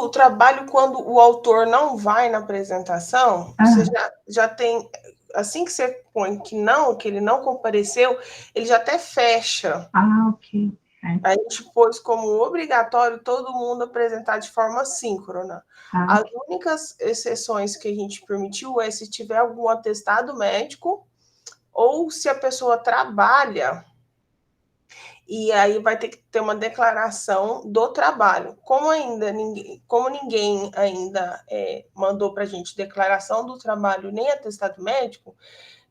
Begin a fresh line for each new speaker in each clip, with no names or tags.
o trabalho, quando o autor não vai na apresentação, você já tem, assim que você põe que ele não compareceu, ele já até fecha.
Ok.
A gente pôs como obrigatório todo mundo apresentar de forma síncrona. As únicas exceções que a gente permitiu é se tiver algum atestado médico ou se a pessoa trabalha, e aí vai ter que ter uma declaração do trabalho. Como ninguém ainda mandou para a gente declaração do trabalho nem atestado médico,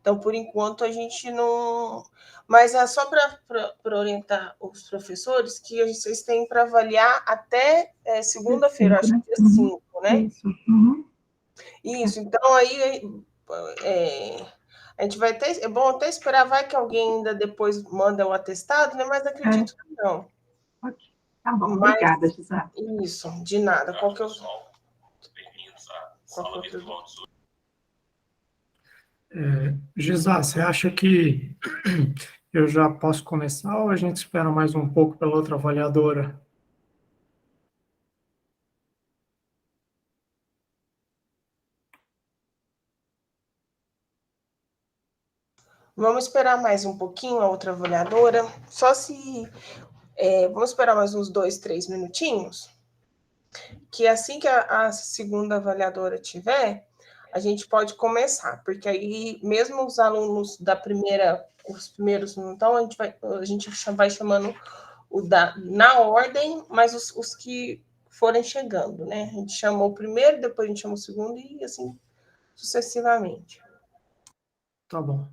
então, por enquanto, a gente não... Mas é só para orientar os professores que vocês têm para avaliar até segunda-feira, acho que dia 5, né?
Isso.
Isso, então aí a gente vai ter... É bom até esperar, vai que alguém ainda depois manda o atestado, né? Mas acredito que não.
Ok. Tá bom, obrigada, Gisele.
Isso, de nada. Qualquer outro...
Gisá, você acha que eu já posso começar ou a gente espera mais um pouco pela outra avaliadora?
Vamos esperar mais um pouquinho a outra avaliadora, só se... vamos esperar mais uns 2, 3 minutinhos, que assim que a segunda avaliadora tiver, a gente pode começar, porque aí, mesmo os alunos da primeira, os primeiros não estão, a gente vai chamando na ordem, mas os que forem chegando, né? A gente chama o primeiro, depois a gente chama o segundo, e assim sucessivamente.
Tá bom.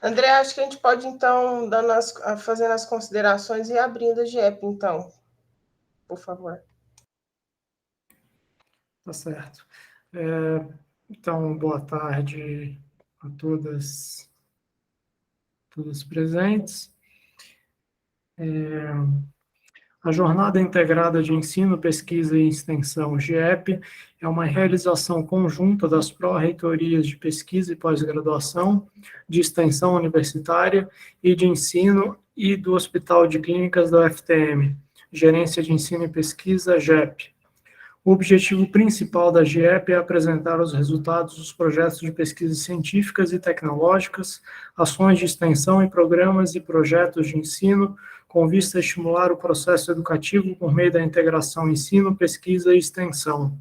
André, acho que a gente pode, então, fazendo as considerações e abrindo a GEP, então, por favor.
Tá certo. Então, boa tarde a todas presentes. A Jornada Integrada de Ensino, Pesquisa e Extensão, GEP, é uma realização conjunta das pró-reitorias de pesquisa e pós-graduação, de extensão universitária e de ensino e do Hospital de Clínicas da UFTM, Gerência de Ensino e Pesquisa, GEP. O objetivo principal da GIEP é apresentar os resultados dos projetos de pesquisas científicas e tecnológicas, ações de extensão e programas e projetos de ensino, com vista a estimular o processo educativo por meio da integração ensino, pesquisa e extensão.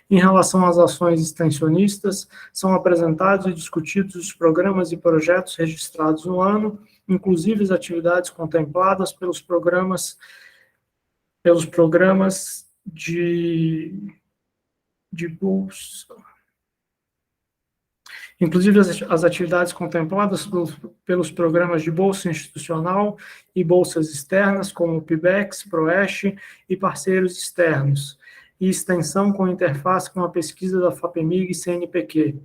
Em relação às ações extensionistas, são apresentados e discutidos os programas e projetos registrados no ano, inclusive as atividades contempladas pelos programas de bolsa. Inclusive as atividades contempladas pelos programas de bolsa institucional e bolsas externas, como o PIBEX, PROESH e parceiros externos, e extensão com interface com a pesquisa da FAPEMIG e CNPq.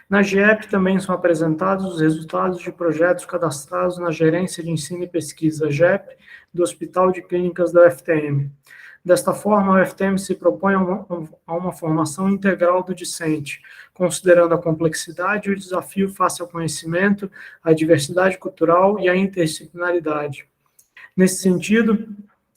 Na GIEP também são apresentados os resultados de projetos cadastrados na Gerência de Ensino e Pesquisa, GEP, do Hospital de Clínicas da UFTM. Desta forma, a UFTM se propõe a uma formação integral do discente, considerando a complexidade e o desafio face ao conhecimento, a diversidade cultural e a interdisciplinaridade. Nesse sentido,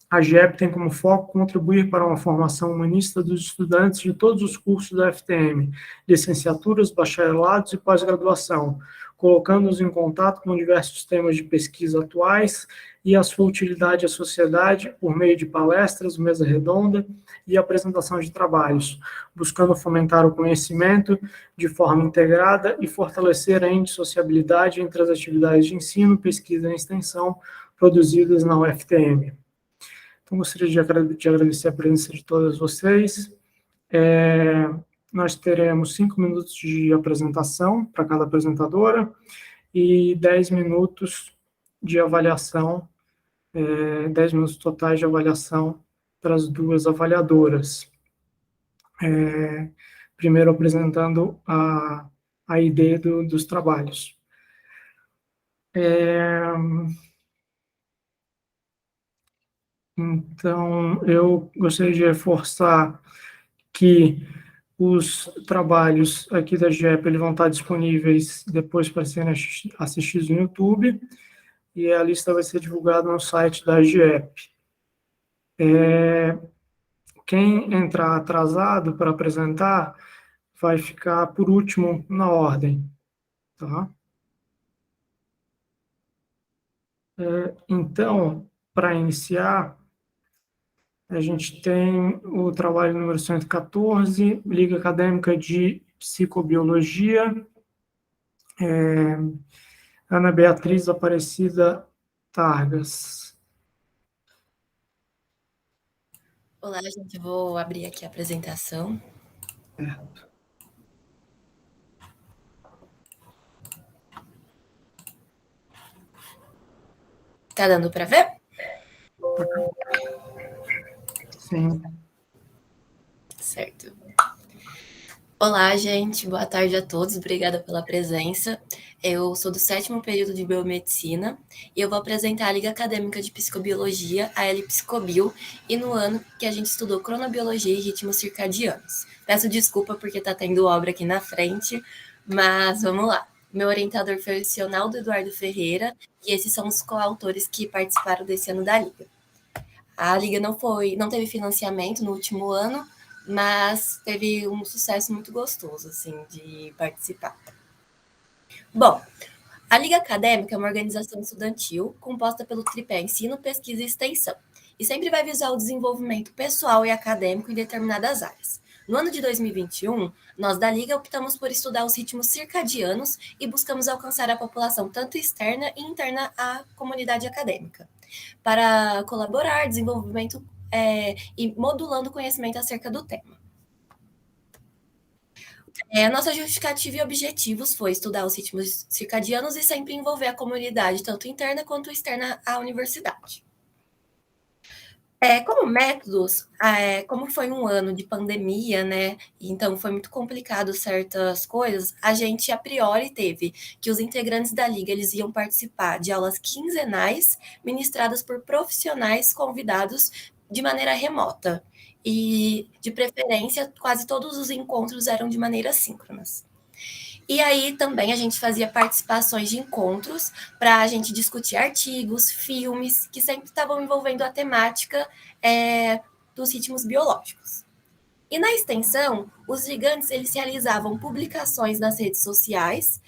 a GIEP tem como foco contribuir para uma formação humanista dos estudantes de todos os cursos da UFTM, licenciaturas, bacharelados e pós-graduação, colocando-os em contato com diversos temas de pesquisa atuais e a sua utilidade à sociedade por meio de palestras, mesa redonda e apresentação de trabalhos, buscando fomentar o conhecimento de forma integrada e fortalecer a indissociabilidade entre as atividades de ensino, pesquisa e extensão produzidas na UFTM. Então, gostaria de agradecer a presença de todas vocês. Nós teremos 5 minutos de apresentação para cada apresentadora e 10 minutos de avaliação, 10 minutos totais de avaliação para as duas avaliadoras. Primeiro apresentando a ideia dos trabalhos. Então, eu gostaria de reforçar que os trabalhos aqui da GIEP eles vão estar disponíveis depois para serem assistidos no YouTube, e a lista vai ser divulgada no site da GIEP. Quem entrar atrasado para apresentar vai ficar por último na ordem, tá? Então, para iniciar, a gente tem o trabalho número 114, Liga Acadêmica de Psicobiologia, Ana Beatriz Aparecida Targas.
Olá, gente, vou abrir aqui a apresentação. Tá dando para ver?
Sim.
Certo. Olá, gente, boa tarde a todos, obrigada pela presença. Eu sou do 7º período de Biomedicina e eu vou apresentar a Liga Acadêmica de Psicobiologia, a L-Psicobio, e no ano que a gente estudou cronobiologia e ritmos circadianos. Peço desculpa porque está tendo obra aqui na frente, mas vamos lá. Meu orientador foi o Sionaldo Eduardo Ferreira e esses são os coautores que participaram desse ano da Liga. A Liga não teve financiamento no último ano, mas teve um sucesso muito gostoso, assim, de participar. Bom, a Liga Acadêmica é uma organização estudantil composta pelo tripé ensino, pesquisa e extensão, e sempre vai visar o desenvolvimento pessoal e acadêmico em determinadas áreas. No ano de 2021, nós da Liga optamos por estudar os ritmos circadianos e buscamos alcançar a população tanto externa e interna à comunidade acadêmica, para colaborar, desenvolvimento e modulando o conhecimento acerca do tema. A nossa justificativa e objetivos foi estudar os ritmos circadianos e sempre envolver a comunidade, tanto interna quanto externa à universidade. Como métodos, como foi um ano de pandemia, né? Então foi muito complicado certas coisas. A gente a priori teve que os integrantes da Liga eles iam participar de aulas quinzenais ministradas por profissionais convidados de maneira remota. E, de preferência, quase todos os encontros eram de maneira síncronas. E aí também a gente fazia participações de encontros para a gente discutir artigos, filmes, que sempre estavam envolvendo a temática dos ritmos biológicos. E na extensão, os ligantes eles realizavam publicações nas redes sociais,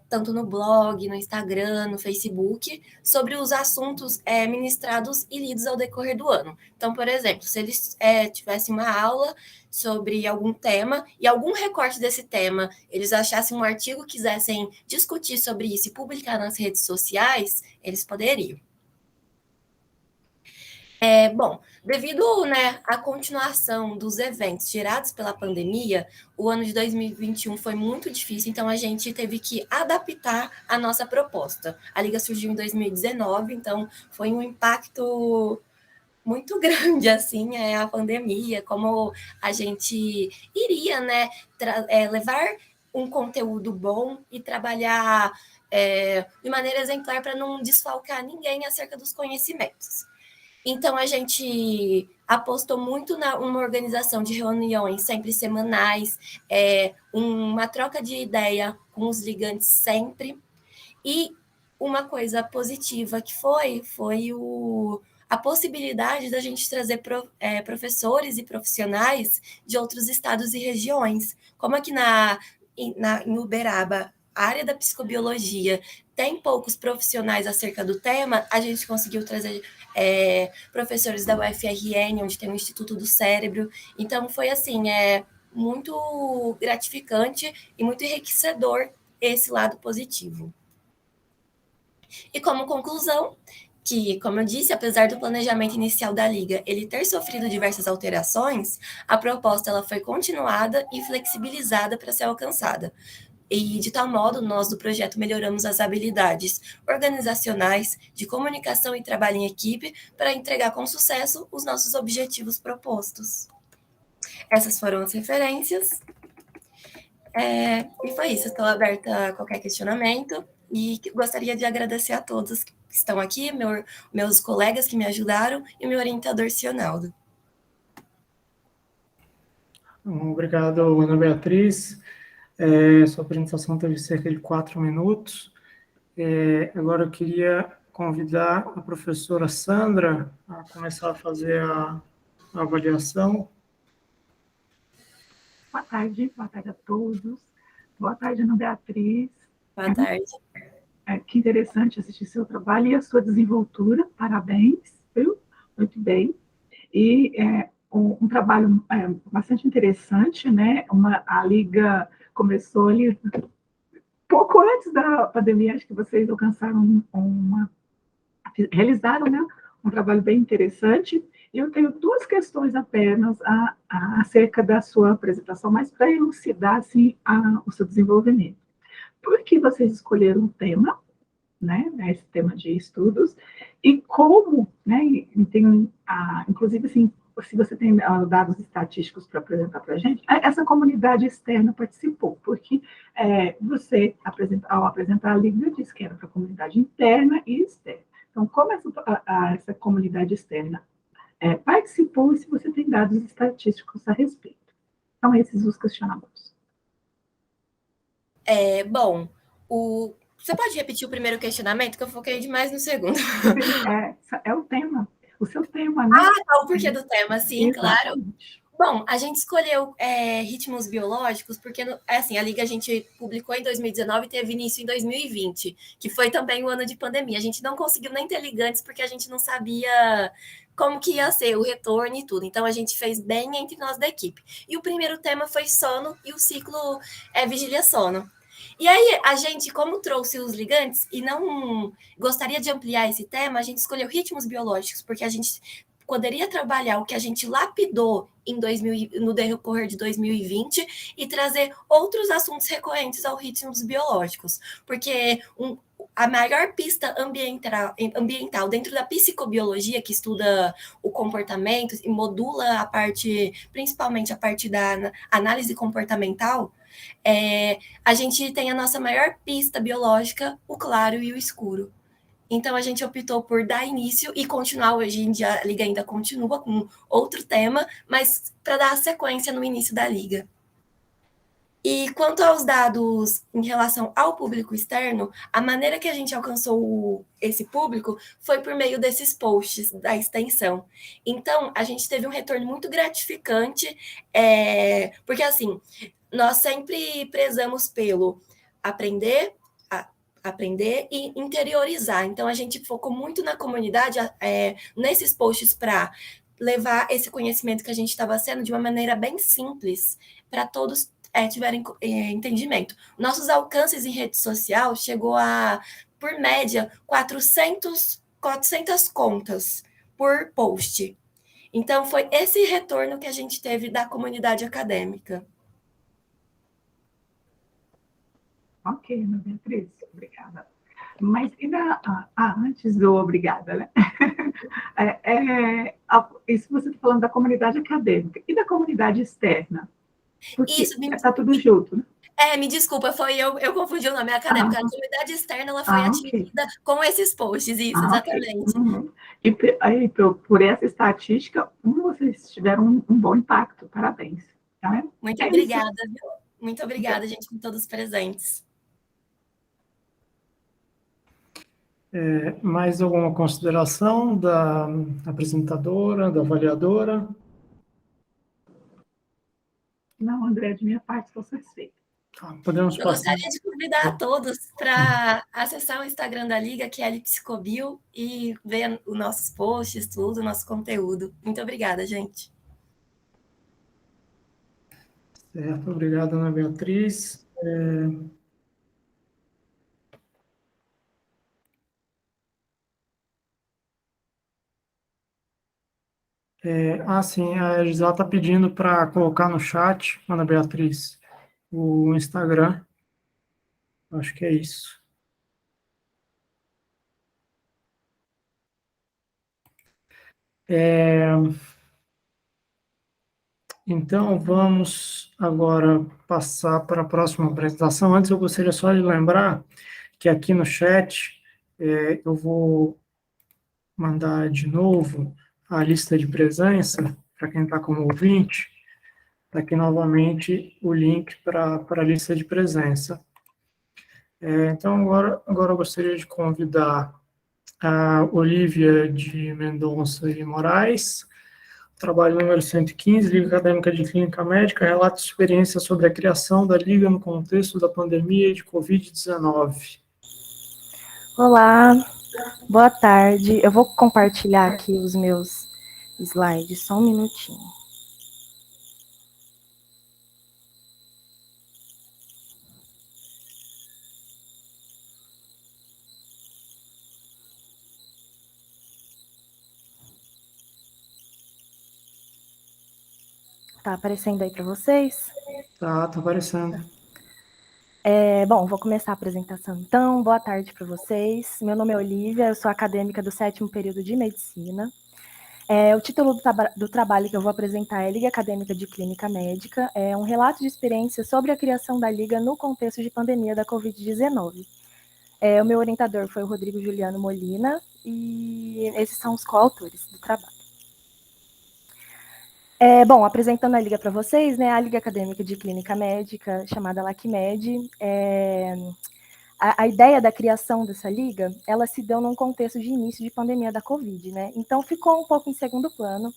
tanto no blog, no Instagram, no Facebook, sobre os assuntos ministrados e lidos ao decorrer do ano. Então, por exemplo, se eles tivessem uma aula sobre algum tema e algum recorte desse tema, eles achassem um artigo, quisessem discutir sobre isso e publicar nas redes sociais, eles poderiam. Bom, devido, né, à continuação dos eventos gerados pela pandemia, o ano de 2021 foi muito difícil, então a gente teve que adaptar a nossa proposta. A Liga surgiu em 2019, então foi um impacto muito grande, assim, a pandemia, como a gente iria, né, levar um conteúdo bom e trabalhar de maneira exemplar para não desfalcar ninguém acerca dos conhecimentos. Então, a gente apostou muito numa organização de reuniões sempre semanais, uma troca de ideia com os ligantes sempre. E uma coisa positiva que foi a possibilidade da gente trazer professores e profissionais de outros estados e regiões. Como aqui em Uberaba, a área da psicobiologia tem poucos profissionais acerca do tema, a gente conseguiu trazer professores da UFRN, onde tem o Instituto do Cérebro. Então, foi assim, muito gratificante e muito enriquecedor esse lado positivo. E como conclusão, que, como eu disse, apesar do planejamento inicial da Liga ele ter sofrido diversas alterações, a proposta ela foi continuada e flexibilizada para ser alcançada. E, de tal modo, nós do projeto melhoramos as habilidades organizacionais, de comunicação e trabalho em equipe para entregar com sucesso os nossos objetivos propostos. Essas foram as referências. E foi isso. Estou aberta a qualquer questionamento e gostaria de agradecer a todos que estão aqui, meus colegas que me ajudaram e meu orientador, Cionaldo.
Obrigado, Ana Beatriz. Sua apresentação teve cerca de 4 minutos. Agora eu queria convidar a professora Sandra a começar a fazer a avaliação.
Boa tarde a todos. Boa tarde, Ana Beatriz.
Boa tarde.
Que interessante assistir seu trabalho e a sua desenvoltura. Parabéns, viu? Muito bem. E um trabalho bastante interessante, né? A Liga começou ali pouco antes da pandemia, acho que vocês alcançaram realizaram, né, um trabalho bem interessante. E eu tenho 2 questões apenas acerca da sua apresentação, mas para elucidar assim, o seu desenvolvimento. Por que vocês escolheram um tema, né, esse tema de estudos, e como, né, inclusive, assim, se você tem dados estatísticos para apresentar para a gente, essa comunidade externa participou, porque você, ao apresentar a Liga, disse que era para a comunidade interna e externa. Então, como essa comunidade externa participou e se você tem dados estatísticos a respeito. Então, esses os questionamentos.
Bom, você pode repetir o primeiro questionamento, que eu foquei demais no segundo.
É o tema, o seu tema, né?
Tá, o porquê do tema, sim, claro.
Exatamente.
Bom, a gente escolheu ritmos biológicos porque, assim, a Liga a gente publicou em 2019 e teve início em 2020, que foi também o ano de pandemia. A gente não conseguiu nem ter ligantes porque a gente não sabia como que ia ser o retorno e tudo. Então, a gente fez bem entre nós da equipe. E o primeiro tema foi sono e o ciclo vigília-sono. E aí, a gente, como trouxe os ligantes e não gostaria de ampliar esse tema, a gente escolheu ritmos biológicos, porque a gente poderia trabalhar o que a gente lapidou no decorrer de 2020 e trazer outros assuntos recorrentes aos ritmos biológicos, porque a maior pista ambiental dentro da psicobiologia, que estuda o comportamento e modula principalmente a parte da análise comportamental, a gente tem a nossa maior pista biológica, o claro e o escuro. Então, a gente optou por dar início e continuar. Hoje em dia, a Liga ainda continua com outro tema, mas para dar sequência no início da Liga. E quanto aos dados em relação ao público externo, a maneira que a gente alcançou esse público foi por meio desses posts da extensão. Então, a gente teve um retorno muito gratificante, porque assim, nós sempre prezamos pelo aprender e interiorizar. Então, a gente focou muito na comunidade, nesses posts para levar esse conhecimento que a gente estava sendo de uma maneira bem simples para todos tiverem entendimento. Nossos alcances em rede social chegou a, por média, 400 contas por post. Então, foi esse retorno que a gente teve da comunidade acadêmica.
Ok, Ana Beatriz, obrigada. Mas ainda antes do obrigada, né? Isso você está falando da comunidade acadêmica e da comunidade externa. Porque está tudo junto, né?
Me desculpa, eu confundi o nome acadêmico. A comunidade externa ela foi atingida com esses posts, isso, exatamente.
Okay. Uhum. E aí, por essa estatística, vocês tiveram um bom impacto, parabéns. Tá?
Muito obrigada, viu? Muito obrigada, gente, com todos presentes.
Mais alguma consideração da apresentadora, da avaliadora?
Não, André, de minha parte, estou satisfeita.
Podemos passar.
Eu gostaria de convidar a todos para acessar o Instagram da Liga, que é a Psicobio, e ver os nossos posts, tudo, o nosso conteúdo. Muito obrigada, gente.
Certo, obrigado, Ana Beatriz. Sim, a Gisela está pedindo para colocar no chat, Ana Beatriz, o Instagram. Acho que é isso. Então, vamos agora passar para a próxima apresentação. Antes, eu gostaria só de lembrar que aqui no chat eu vou mandar de novo a lista de presença, para quem está como ouvinte, está aqui novamente o link para a lista de presença. Então, agora eu gostaria de convidar a Olívia de Mendonça e Moraes, trabalho número 115, Liga Acadêmica de Clínica Médica, relato de experiência sobre a criação da Liga no contexto da pandemia de Covid-19.
Olá, boa tarde. Eu vou compartilhar aqui os meus slides, só um minutinho. Tá aparecendo aí para vocês?
Tá aparecendo.
Bom, vou começar a apresentação então. Boa tarde para vocês. Meu nome é Olívia, eu sou acadêmica do 7º período de Medicina. O título do trabalho que eu vou apresentar é Liga Acadêmica de Clínica Médica, é um relato de experiência sobre a criação da Liga no contexto de pandemia da Covid-19. O meu orientador foi o Rodrigo Juliano Molina, e esses são os coautores do trabalho. Bom, apresentando a Liga para vocês, né, a Liga Acadêmica de Clínica Médica, chamada LACMED, a ideia da criação dessa liga, ela se deu num contexto de início de pandemia da Covid, né? Então ficou um pouco em segundo plano.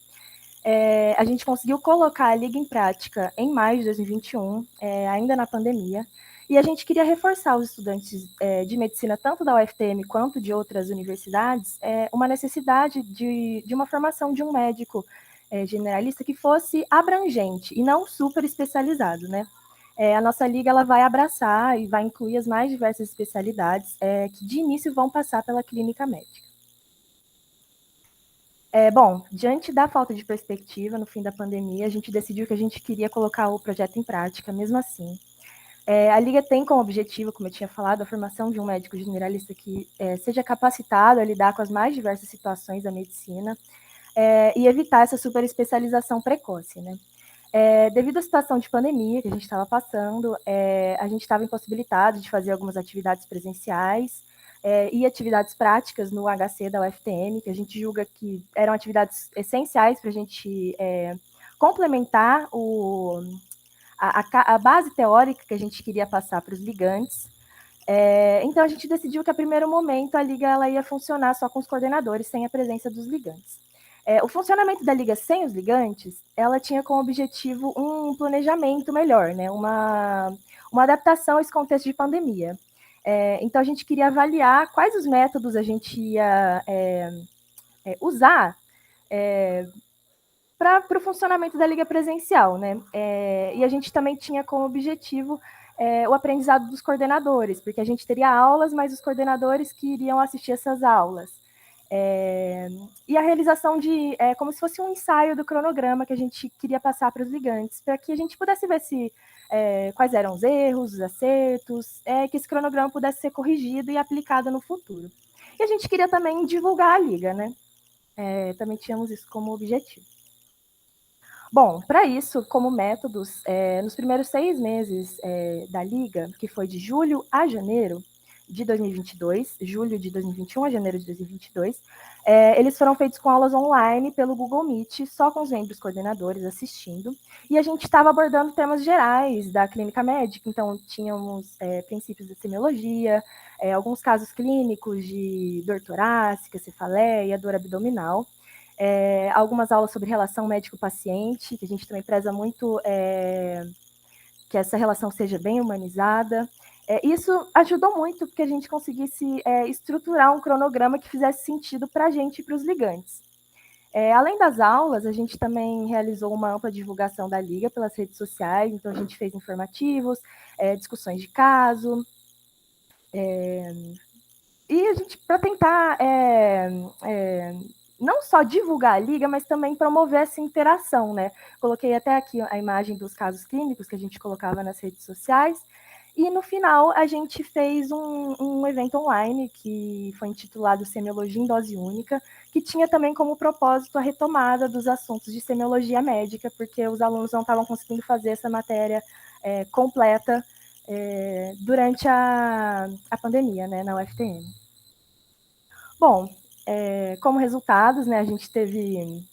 A gente conseguiu colocar a liga em prática em maio de 2021, ainda na pandemia, e a gente queria reforçar os estudantes de medicina, tanto da UFTM quanto de outras universidades, uma necessidade de uma formação de um médico generalista que fosse abrangente e não super especializado, né? A nossa liga ela vai abraçar e vai incluir as mais diversas especialidades que de início vão passar pela clínica médica. Bom, diante da falta de perspectiva no fim da pandemia, a gente decidiu que a gente queria colocar o projeto em prática, mesmo assim. A Liga tem como objetivo, como eu tinha falado, a formação de um médico generalista que seja capacitado a lidar com as mais diversas situações da medicina e evitar essa superespecialização precoce, né? Devido à situação de pandemia que a gente estava passando, a gente estava impossibilitado de fazer algumas atividades presenciais e atividades práticas no HC da UFTM, que a gente julga que eram atividades essenciais para a gente complementar a base teórica que a gente queria passar para os ligantes. Então, a gente decidiu que, a primeiro momento, a Liga ela ia funcionar só com os coordenadores, sem a presença dos ligantes. O funcionamento da Liga sem os ligantes, ela tinha como objetivo um planejamento melhor, né? Uma adaptação a esse contexto de pandemia. Então, a gente queria avaliar quais os métodos a gente ia usar para o funcionamento da Liga presencial, né? E a gente também tinha como objetivo o aprendizado dos coordenadores, porque a gente teria aulas, mas os coordenadores que iriam assistir essas aulas. E a realização de como se fosse um ensaio do cronograma que a gente queria passar para os ligantes, para que a gente pudesse ver quais eram os erros, os acertos, que esse cronograma pudesse ser corrigido e aplicado no futuro. E a gente queria também divulgar a Liga, né? Também tínhamos isso como objetivo. Bom, para isso, como métodos, nos primeiros 6 meses da Liga, que foi de julho a janeiro de 2022, julho de 2021 a janeiro de 2022, eles foram feitos com aulas online pelo Google Meet, só com os membros coordenadores assistindo, e a gente estava abordando temas gerais da clínica médica, então tínhamos princípios da semiologia, alguns casos clínicos de dor torácica, cefaleia, dor abdominal, algumas aulas sobre relação médico-paciente, que a gente também preza muito que essa relação seja bem humanizada. Isso ajudou muito porque a gente conseguisse estruturar um cronograma que fizesse sentido para a gente e para os ligantes. Além das aulas, a gente também realizou uma ampla divulgação da Liga pelas redes sociais, então a gente fez informativos, discussões de caso, e a gente, para tentar não só divulgar a Liga, mas também promover essa interação, né? Coloquei até aqui a imagem dos casos clínicos que a gente colocava nas redes sociais, e no final a gente fez um evento online que foi intitulado Semiologia em Dose Única, que tinha também como propósito a retomada dos assuntos de semiologia médica, porque os alunos não estavam conseguindo fazer essa matéria completa durante a pandemia, né, na UFTM. Bom, como resultados, né, a gente teve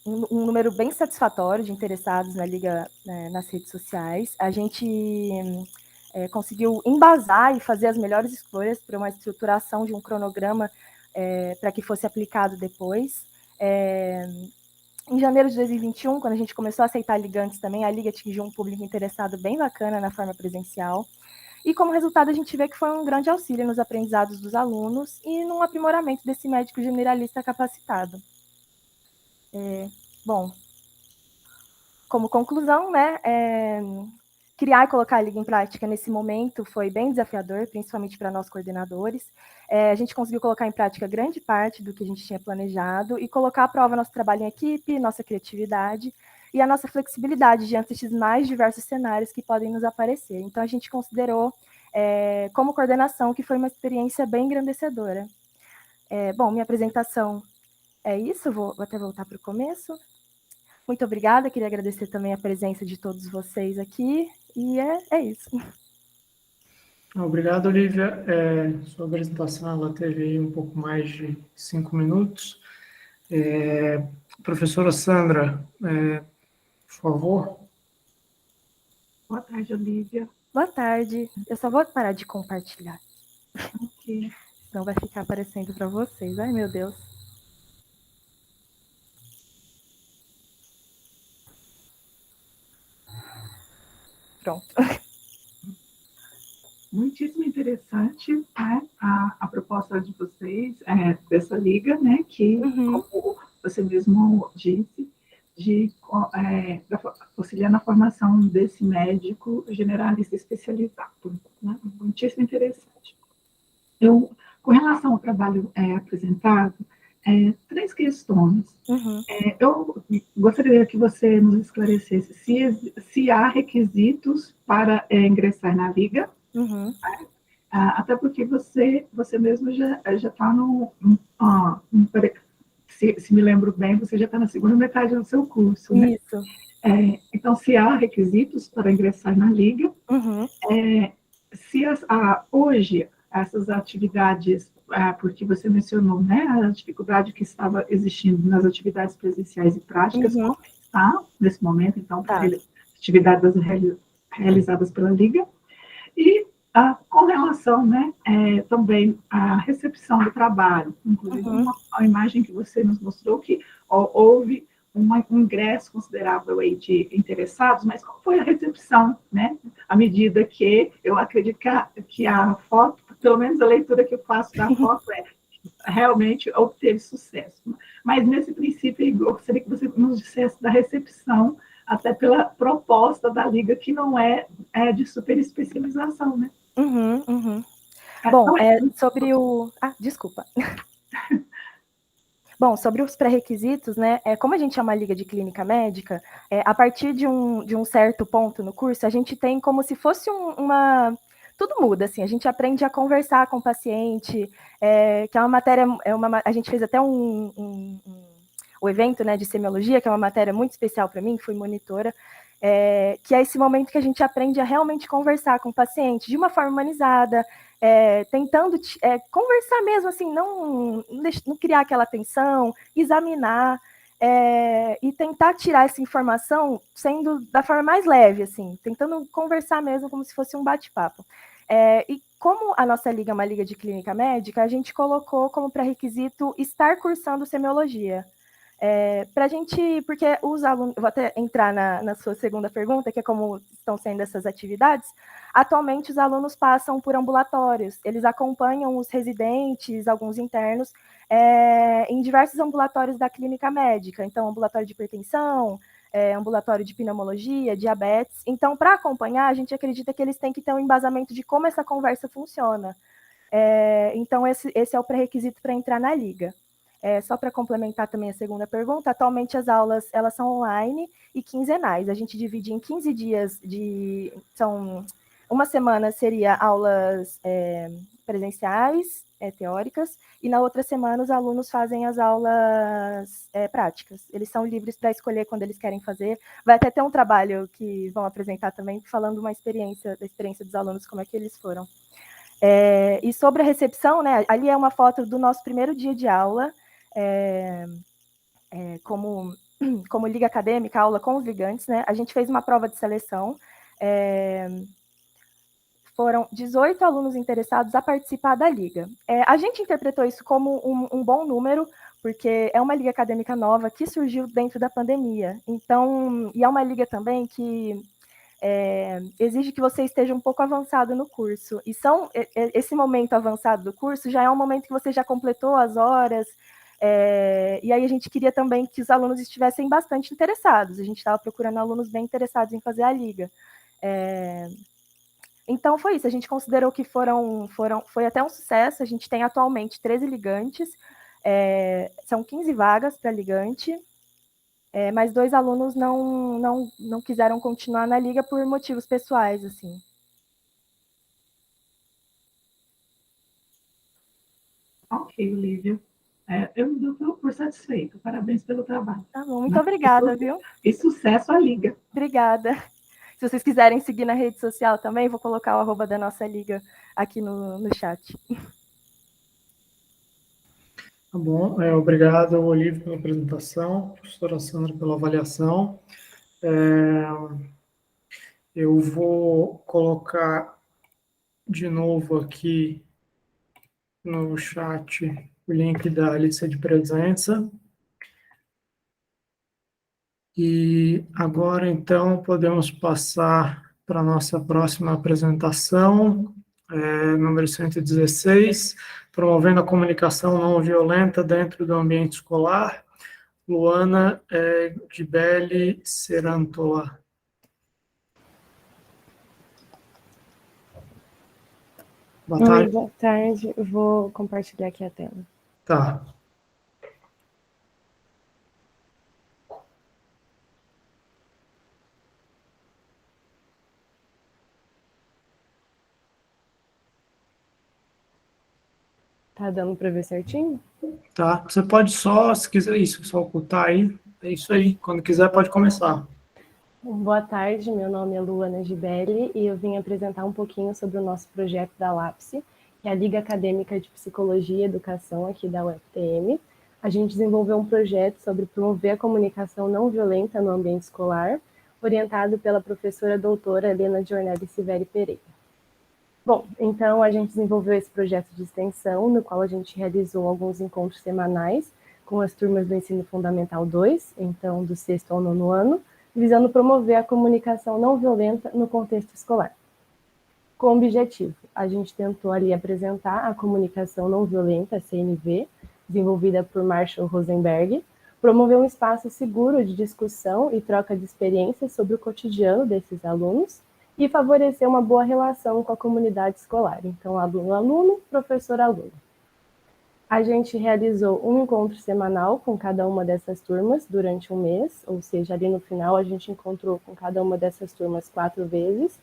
um número bem satisfatório de interessados na Liga nas redes sociais. A gente conseguiu embasar e fazer as melhores escolhas para uma estruturação de um cronograma para que fosse aplicado depois. Em janeiro de 2021, quando a gente começou a aceitar ligantes também, a Liga atingiu um público interessado bem bacana na forma presencial. E como resultado, a gente vê que foi um grande auxílio nos aprendizados dos alunos e no aprimoramento desse médico generalista capacitado. Bom, como conclusão, né, criar e colocar a Liga em prática nesse momento foi bem desafiador, principalmente para nós coordenadores. A gente conseguiu colocar em prática grande parte do que a gente tinha planejado e colocar à prova nosso trabalho em equipe, nossa criatividade e a nossa flexibilidade diante desses mais diversos cenários que podem nos aparecer. Então, a gente considerou, como coordenação, que foi uma experiência bem engrandecedora. Bom, minha apresentação é isso, vou até voltar para o começo. Muito obrigada, queria agradecer também a presença de todos vocês aqui, e é isso.
Obrigado, Olivia. Sua apresentação ela teve aí um pouco mais de 5 minutos. Professora Sandra, por favor.
Boa tarde, Olivia.
Boa tarde. Eu só vou parar de compartilhar.
Okay.
Senão vai ficar aparecendo para vocês. Ai, meu Deus. Pronto.
Muitíssimo interessante, né, a proposta de vocês, dessa liga, né, que, como você mesmo disse, de auxiliar na formação desse médico generalista especializado. Né? Muitíssimo interessante. Com relação ao trabalho apresentado, 3 questões. Eu gostaria que você nos esclarecesse se há requisitos para ingressar na Liga, até porque você mesmo já está se me lembro bem, você já está na segunda metade do seu curso, né?
Isso.
Então, se há requisitos para ingressar na Liga, se hoje essas atividades, porque você mencionou, né, a dificuldade que estava existindo nas atividades presenciais e práticas, tá? Nesse momento, então,
Tá.
atividades realizadas pela Liga. E com relação, né, também à recepção do trabalho, inclusive a imagem que você nos mostrou, que houve um ingresso considerável aí de interessados, mas qual foi a recepção, né? À medida que eu acredito que a foto, pelo menos a leitura que eu faço da foto realmente obteve sucesso. Mas nesse princípio, eu gostaria que você nos dissesse da recepção, até pela proposta da Liga, que não é de super especialização, né?
Bom, sobre o... desculpa. Bom, sobre os pré-requisitos, né, como a gente é uma liga de clínica médica, a partir de um certo ponto no curso, a gente tem como se fosse tudo muda, assim, a gente aprende a conversar com o paciente, que é uma matéria, a gente fez até o evento, né, de semiologia, que é uma matéria muito especial para mim, fui monitora, que é esse momento que a gente aprende a realmente conversar com o paciente de uma forma humanizada, tentando conversar mesmo, assim, não criar aquela tensão, examinar, e tentar tirar essa informação sendo da forma mais leve, assim, tentando conversar mesmo como se fosse um bate-papo. E como a nossa liga é uma liga de clínica médica, a gente colocou como pré-requisito estar cursando semiologia. Para a gente, porque os alunos, vou até entrar na sua segunda pergunta, que é como estão sendo essas atividades. Atualmente, os alunos passam por ambulatórios, eles acompanham os residentes, alguns internos, em diversos ambulatórios da clínica médica, então, ambulatório de hipertensão, ambulatório de pneumologia, diabetes. Então, para acompanhar, a gente acredita que eles têm que ter um embasamento de como essa conversa funciona. Então, esse é o pré-requisito para entrar na liga. Só para complementar também a segunda pergunta, atualmente as aulas elas são online e quinzenais. A gente divide em 15 dias uma semana seria aulas presenciais, teóricas, e na outra semana os alunos fazem as aulas práticas. Eles são livres para escolher quando eles querem fazer. Vai até ter um trabalho que vão apresentar também, falando da experiência dos alunos, como é que eles foram. E sobre a recepção, né, ali é uma foto do nosso primeiro dia de aula, como liga acadêmica, aula com os ligantes, né? A gente fez uma prova de seleção, foram 18 alunos interessados a participar da liga. A gente interpretou isso como um bom número, porque é uma liga acadêmica nova que surgiu dentro da pandemia. Então, e é uma liga também que exige que você esteja um pouco avançado no curso. E esse momento avançado do curso já é um momento que você já completou as horas, e aí a gente queria também que os alunos estivessem bastante interessados. A gente estava procurando alunos bem interessados em fazer a liga. Então foi isso, a gente considerou que foi até um sucesso. A gente tem atualmente 13 ligantes, são 15 vagas para ligante, mas 2 alunos não quiseram continuar na liga por motivos pessoais, assim.
Ok, Olivia. Eu me dou por satisfeito. Parabéns pelo trabalho.
Tá bom, muito obrigada, viu?
E sucesso à liga.
Obrigada. Se vocês quiserem seguir na rede social também, vou colocar o @ da nossa liga aqui no chat.
Tá bom, obrigado, Olívio, pela apresentação, professora Sandra, pela avaliação. Eu vou colocar de novo aqui no chat o link da lista de presença. E agora, então, podemos passar para a nossa próxima apresentação, número 116, promovendo a comunicação não violenta dentro do ambiente escolar, Luana Gibelli Serantola.
Boa tarde. Oi, boa tarde. Eu vou compartilhar aqui a tela.
Tá.
Tá dando para ver certinho?
Tá. Você pode só, se quiser isso, só ocultar aí. É isso aí. Quando quiser, pode começar.
Boa tarde, meu nome é Luana Gibelli e eu vim apresentar um pouquinho sobre o nosso projeto da LAPSE, que é a Liga Acadêmica de Psicologia e Educação aqui da UFTM. A gente desenvolveu um projeto sobre promover a comunicação não violenta no ambiente escolar, orientado pela professora doutora Helena Giornelli Siveri Pereira. Bom, então a gente desenvolveu esse projeto de extensão, no qual a gente realizou alguns encontros semanais com as turmas do Ensino Fundamental 2, então do 6º ao 9º ano, visando promover a comunicação não violenta no contexto escolar. Com o objetivo, a gente tentou ali apresentar a comunicação não violenta, a CNV, desenvolvida por Marshall Rosenberg, promover um espaço seguro de discussão e troca de experiências sobre o cotidiano desses alunos e favorecer uma boa relação com a comunidade escolar. Então, aluno-aluno, professor-aluno. A gente realizou um encontro semanal com cada uma dessas turmas durante um mês, ou seja, ali no final a gente encontrou com cada uma dessas turmas 4 vezes,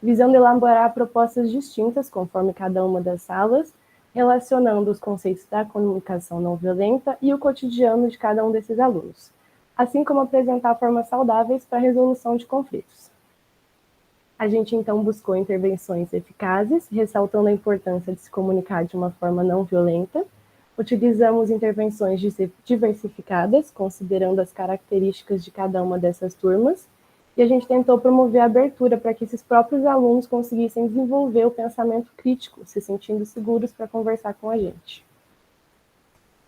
visando elaborar propostas distintas conforme cada uma das salas, relacionando os conceitos da comunicação não violenta e o cotidiano de cada um desses alunos, assim como apresentar formas saudáveis para a resolução de conflitos. A gente, então, buscou intervenções eficazes, ressaltando a importância de se comunicar de uma forma não violenta. Utilizamos intervenções diversificadas, considerando as características de cada uma dessas turmas, e a gente tentou promover a abertura para que esses próprios alunos conseguissem desenvolver o pensamento crítico, se sentindo seguros para conversar com a gente.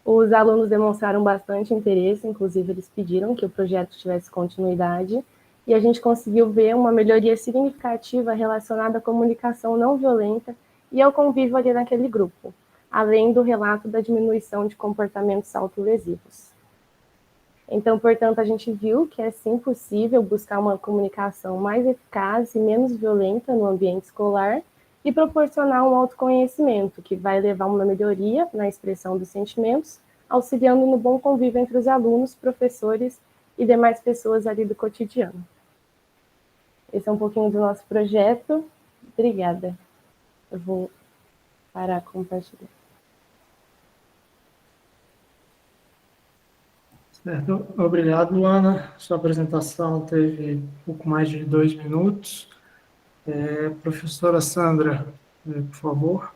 Os alunos demonstraram bastante interesse, inclusive eles pediram que o projeto tivesse continuidade, e a gente conseguiu ver uma melhoria significativa relacionada à comunicação não violenta e ao convívio ali naquele grupo, além do relato da diminuição de comportamentos autolesivos. Então, portanto, a gente viu que é sim possível buscar uma comunicação mais eficaz e menos violenta no ambiente escolar e proporcionar um autoconhecimento que vai levar a uma melhoria na expressão dos sentimentos, auxiliando no bom convívio entre os alunos, professores e demais pessoas ali do cotidiano. Esse é um pouquinho do nosso projeto. Obrigada. Eu vou parar de compartilhar.
Certo. Obrigado, Ana. Sua apresentação teve um pouco mais de 2 minutos. Professora Sandra, por favor.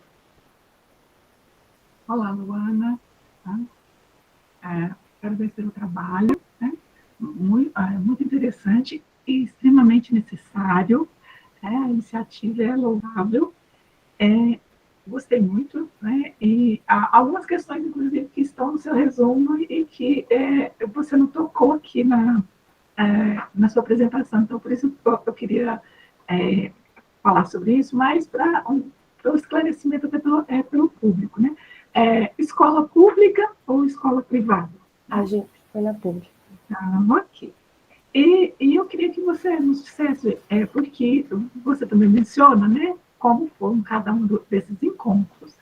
Olá, Luana. Parabéns pelo trabalho, né? Muito interessante e extremamente necessário. A iniciativa é louvável. Gostei muito, né? E há algumas questões, inclusive, que estão no seu resumo e que você não tocou aqui na sua apresentação. Então, por isso eu queria falar sobre isso, mas para o esclarecimento até pelo público, né? Escola pública ou escola privada?
A gente foi na pública.
Ok. E eu queria que você nos dissesse, porque você também menciona, né, como foram cada um desses encontros.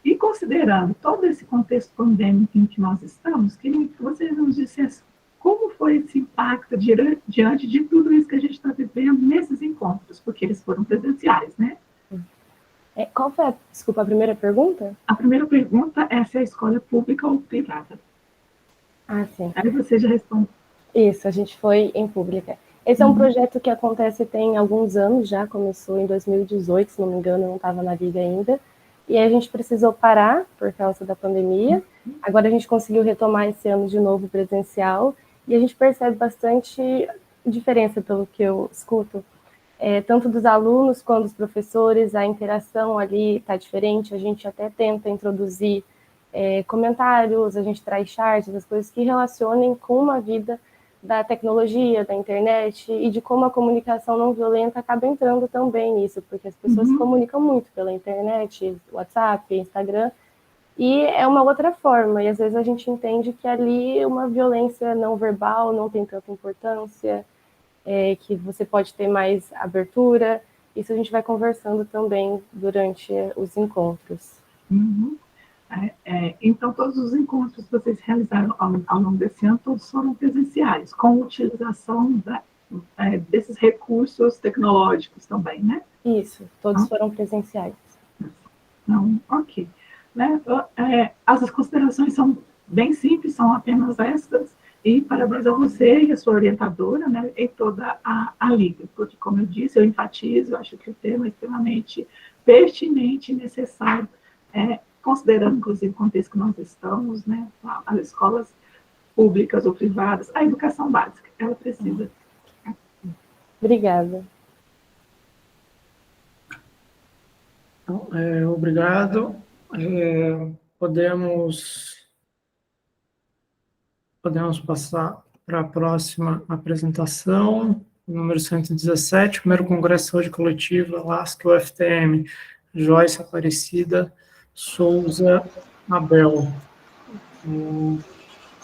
E considerando todo esse contexto pandêmico em que nós estamos, queria que você nos dissesse como foi esse impacto diante de tudo isso que a gente está vivendo nesses encontros, porque eles foram presenciais, né?
Qual foi a primeira pergunta?
A primeira pergunta é se a escola é pública ou privada.
Ah, sim.
Aí você já responde.
Isso, a gente foi em pública. Esse é um projeto que acontece tem alguns anos já, começou em 2018, se não me engano, eu não estava na Liga ainda, e aí a gente precisou parar por causa da pandemia. Agora a gente conseguiu retomar esse ano de novo presencial, e a gente percebe bastante diferença pelo que eu escuto, tanto dos alunos quanto dos professores, a interação ali está diferente, a gente até tenta introduzir comentários, a gente traz charts, as coisas que relacionem com uma vida da tecnologia, da internet e de como a comunicação não violenta acaba entrando também nisso, porque as pessoas se comunicam muito pela internet, WhatsApp, Instagram, e é uma outra forma, e às vezes a gente entende que ali uma violência não verbal não tem tanta importância, que você pode ter mais abertura, isso a gente vai conversando também durante os encontros.
Então, todos os encontros que vocês realizaram ao longo desse ano, todos foram presenciais, com utilização desses recursos tecnológicos também, né?
Isso, todos foram presenciais.
Não, ok. Né? As considerações são bem simples, são apenas estas, e parabéns a você e a sua orientadora, né, e toda a Liga, porque, como eu disse, eu enfatizo, eu acho que o tema é extremamente pertinente e necessário, considerando, inclusive, o contexto que nós estamos, né, as escolas públicas ou privadas, a educação básica, ela precisa.
Obrigada.
Então, obrigado. Podemos passar para a próxima apresentação, número 117, primeiro Congresso de Saúde Coletiva, LASC-UFTM, Joyce Aparecida Souza Abel.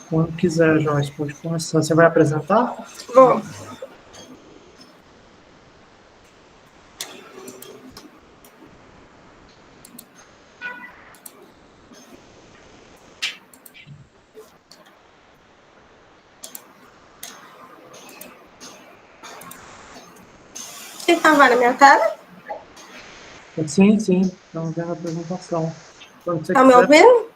Quando quiser, Joyce, pode começar. Você vai apresentar?
Vou. Vocês estão vendo a minha tela?
Sim, estamos vendo a apresentação.
Estão me ouvindo?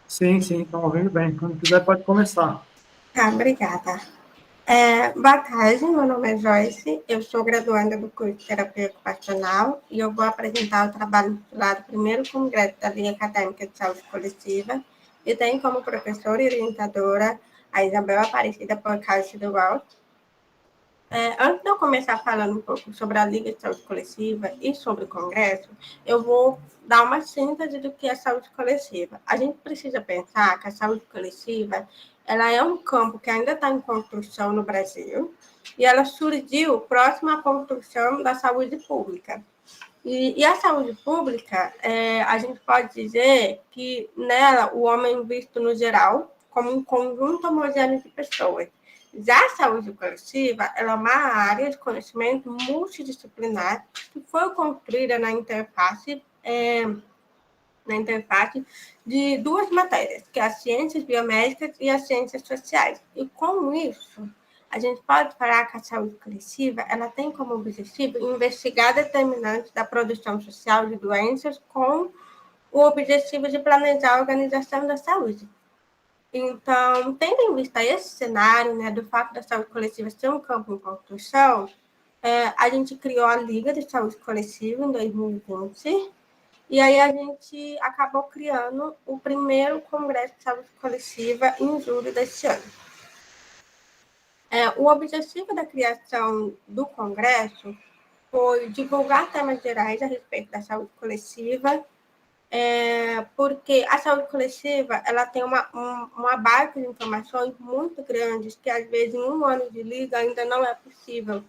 Sim, estão ouvindo bem. Quando quiser, pode começar.
Tá, obrigada. Boa tarde, meu nome é Joyce, eu sou graduanda do curso de Terapia Ocupacional e eu vou apresentar o trabalho intitulado Primeiro Congresso da Liga Acadêmica de Saúde Coletiva e tenho como professora e orientadora a Isabel Aparecida Porcalce do Alto. Antes de eu começar falando um pouco sobre a Liga de Saúde Coletiva e sobre o Congresso, eu vou dar uma síntese do que é saúde coletiva. A gente precisa pensar que a saúde coletiva ela é um campo que ainda está em construção no Brasil e ela surgiu próximo à construção da saúde pública. E a saúde pública, a gente pode dizer que nela o homem é visto no geral como um conjunto homogêneo de pessoas. Já a saúde coletiva, ela é uma área de conhecimento multidisciplinar que foi construída na interface de duas matérias, que é as ciências biomédicas e as ciências sociais. E com isso, a gente pode falar que a saúde coletiva ela tem como objetivo investigar determinantes da produção social de doenças com o objetivo de planejar a organização da saúde. Então, tendo em vista esse cenário, né, do fato da saúde coletiva ser um campo em construção, a gente criou a Liga de Saúde Coletiva em 2020, e aí a gente acabou criando o primeiro Congresso de Saúde Coletiva em julho deste ano. O objetivo da criação do Congresso foi divulgar temas gerais a respeito da saúde coletiva, porque a saúde coletiva ela tem uma base de informações muito grandes que, às vezes, em um ano de liga ainda não é possível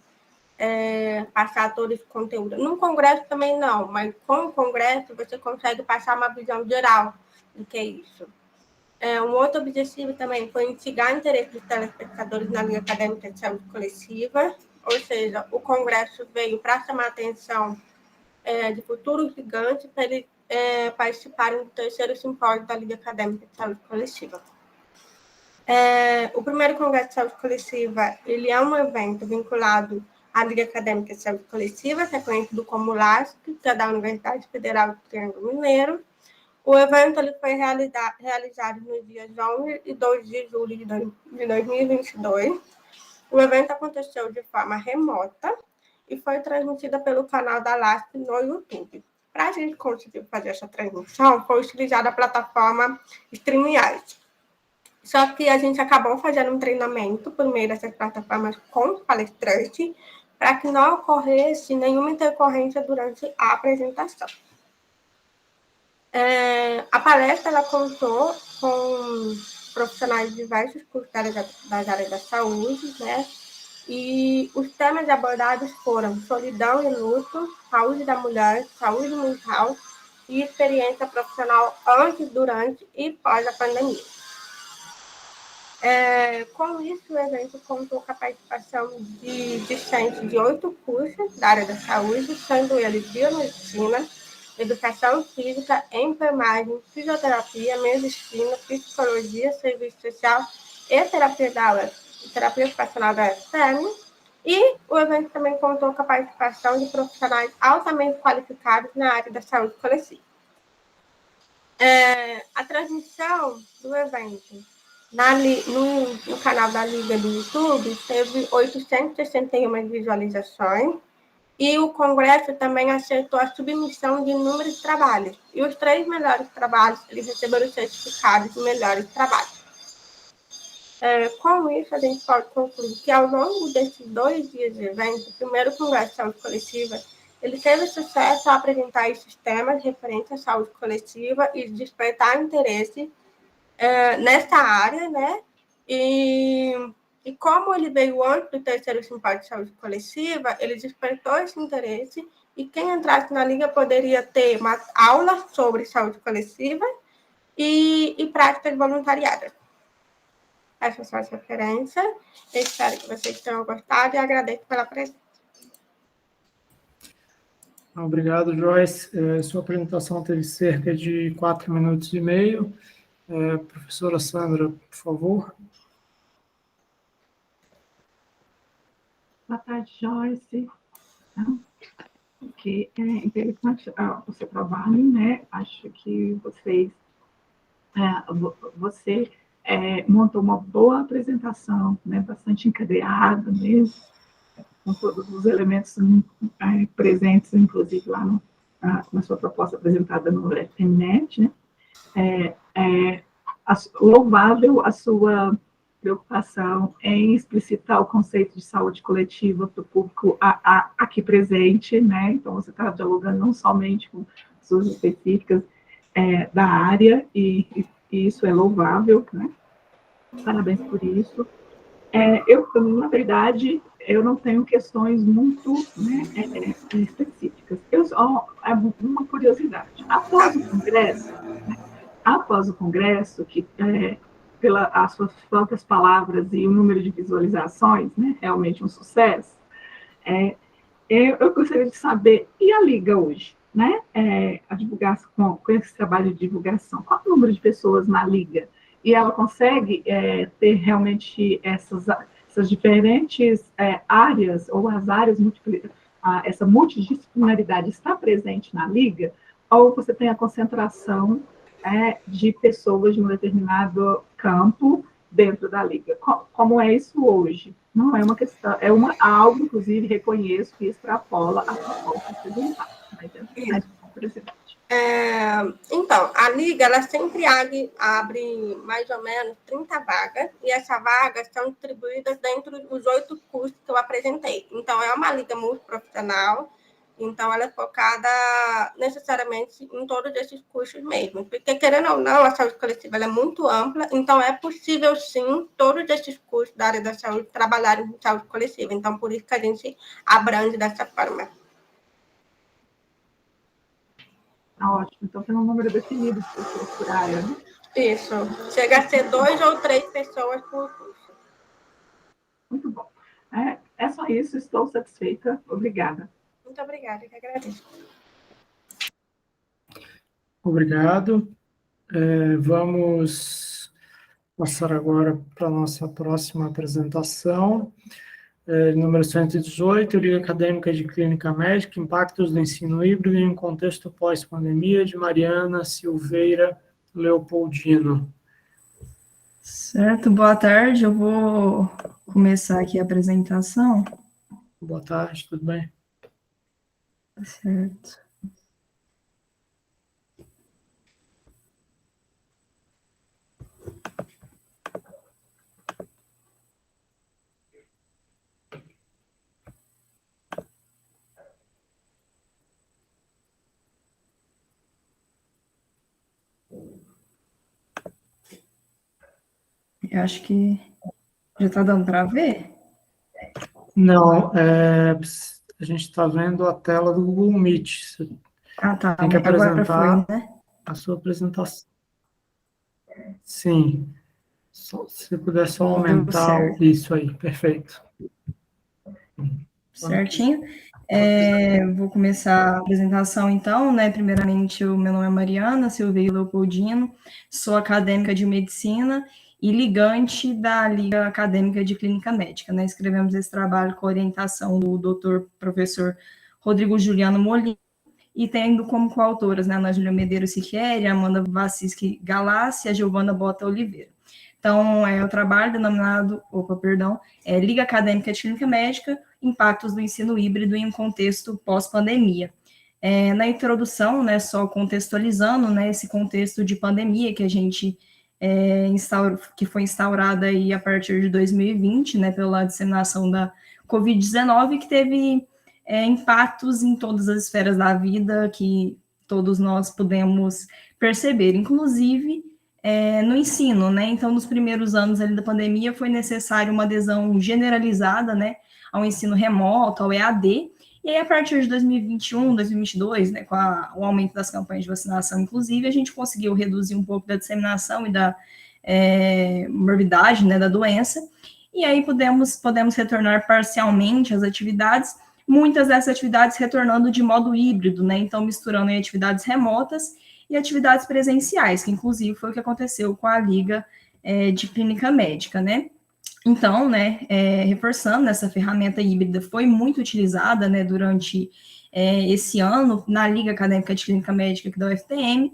passar todo esse conteúdo. No Congresso também não, mas com o Congresso você consegue passar uma visão geral do que é isso. Um outro objetivo também foi instigar o interesse dos telespectadores na Liga Acadêmica de Saúde Coletiva, ou seja, o Congresso veio para chamar a atenção de futuros gigantes para eles participarem do terceiro simpósio da Liga Acadêmica de Saúde Coletiva. O primeiro Congresso de Saúde Coletiva ele é um evento vinculado à Liga Acadêmica de Saúde Coletiva, que é conhecido como LASC, que é da Universidade Federal do Triângulo Mineiro. O evento ele foi realizado nos dias 11 e 2 de julho de 2022. O evento aconteceu de forma remota e foi transmitida pelo canal da LASC no YouTube. Para a gente conseguir fazer essa transmissão, foi utilizada a plataforma StreamYard. Só que a gente acabou fazendo um treinamento por meio dessas plataformas com os palestrantes para que não ocorresse nenhuma intercorrência durante a apresentação. A palestra ela contou com profissionais de diversos cursos das áreas da saúde, né? E os temas abordados foram solidão e luto, saúde da mulher, saúde mental e experiência profissional antes, durante e pós a pandemia. Com isso, o evento contou com a participação de discentes de 8 cursos da área da saúde, sendo eles biomedicina, educação física, enfermagem, fisioterapia, medicina, psicologia, serviço social e terapia ocupacional da UFTM. E o evento também contou com a participação de profissionais altamente qualificados na área da saúde coletiva. A transmissão do evento no canal da Liga do YouTube teve 861 visualizações
e o Congresso também aceitou a submissão de inúmeros trabalhos. E os 3 melhores trabalhos, eles receberam certificados de melhores trabalhos. Com isso, a gente pode concluir que, ao longo desses 2 dias de evento, o primeiro Congresso de Saúde Coletiva, ele teve sucesso ao apresentar esses temas referentes à saúde coletiva e despertar interesse nessa área, né? E como ele veio antes do terceiro simpósio de saúde coletiva, ele despertou esse interesse e quem entrasse na Liga poderia ter uma aula sobre saúde coletiva e práticas voluntariadas. Essas são as referências. Eu espero que vocês tenham gostado e agradeço pela presença.
Obrigado, Joyce. Sua apresentação teve cerca de 4 minutos e meio. Professora Sandra, por favor.
Boa tarde, Joyce. Que é interessante o seu trabalho, né? Acho que você montou uma boa apresentação, né? Bastante encadeada mesmo, com todos os elementos presentes, inclusive lá na sua proposta apresentada no FMNet, né? Louvável a sua preocupação em explicitar o conceito de saúde coletiva para o público aqui presente, né? Então, você está dialogando não somente com pessoas específicas da área, e isso é louvável, né? Parabéns por isso. Na verdade, eu não tenho questões muito, né, específicas. Uma curiosidade. Após o Congresso, que pelas suas próprias palavras e o número de visualizações, né, realmente um sucesso, eu gostaria de saber, e a Liga hoje? Né? A divulgação, com esse trabalho de divulgação, qual é o número de pessoas na Liga? E ela consegue ter realmente essas diferentes áreas, ou as áreas, essa multidisciplinaridade está presente na Liga, ou você tem a concentração de pessoas de um determinado campo dentro da Liga? Como é isso hoje? Não é uma questão, algo, inclusive, reconheço que extrapola a proposta apresentada. Mas é curiosidade.
Então, a Liga, ela sempre abre mais ou menos 30 vagas, e essas vagas são distribuídas dentro dos 8 cursos que eu apresentei. Então, é uma Liga multiprofissional, então ela é focada necessariamente em todos esses cursos mesmo, porque, querendo ou não, a saúde coletiva ela é muito ampla, então é possível, sim, todos esses cursos da área da saúde trabalharem em saúde coletiva. Então, por isso que a gente abrange dessa forma.
Ótimo, então tem um número definido de pessoas por área, né?
Isso, chega a ser 2 ou 3 pessoas por curso.
Muito bom. É só isso, estou satisfeita. Obrigada.
Muito obrigada, eu que agradeço.
Obrigado. Vamos passar agora para a nossa próxima apresentação. Número 118, Liga Acadêmica de Clínica Médica, Impactos do Ensino Híbrido em um Contexto Pós-Pandemia, de Mariana Silveira Leopoldino.
Certo, boa tarde, eu vou começar aqui a apresentação.
Boa tarde, tudo bem?
Certo. Eu acho que já está dando para ver?
Não, a gente está vendo a tela do Google Meet. Você
tá.
tem que apresentar
agora foi, né?
A sua apresentação. Sim. Se puder só aumentar isso aí, perfeito.
Certinho. Vou começar a apresentação, então, né? Primeiramente, o meu nome é Mariana Silveira Leopoldino, sou acadêmica de medicina e ligante da Liga Acadêmica de Clínica Médica, né? Escrevemos esse trabalho com orientação do doutor professor Rodrigo Juliano Molina, e tendo como coautoras, né, Ana Júlia Medeiros Siqueri, Amanda Vacischi Galassi e a Giovana Bota Oliveira. Então, o trabalho denominado, Liga Acadêmica de Clínica Médica, impactos do ensino híbrido em um contexto pós-pandemia. Na introdução, né, só contextualizando, né, esse contexto de pandemia que a gente que foi instaurada aí a partir de 2020, né, pela disseminação da Covid-19, que teve impactos em todas as esferas da vida que todos nós pudemos perceber, inclusive no ensino, né? Então, nos primeiros anos ali da pandemia, foi necessário uma adesão generalizada, né, ao ensino remoto, ao EAD, e aí, a partir de 2021, 2022, né, com o aumento das campanhas de vacinação, inclusive, a gente conseguiu reduzir um pouco da disseminação e da morbidade, né, da doença, e aí podemos retornar parcialmente às atividades, muitas dessas atividades retornando de modo híbrido, né, então misturando em atividades remotas e atividades presenciais, que inclusive foi o que aconteceu com a Liga de Clínica Médica, né. Então, né, reforçando, essa ferramenta híbrida foi muito utilizada, né, durante esse ano na Liga Acadêmica de Clínica Médica aqui da UFTM,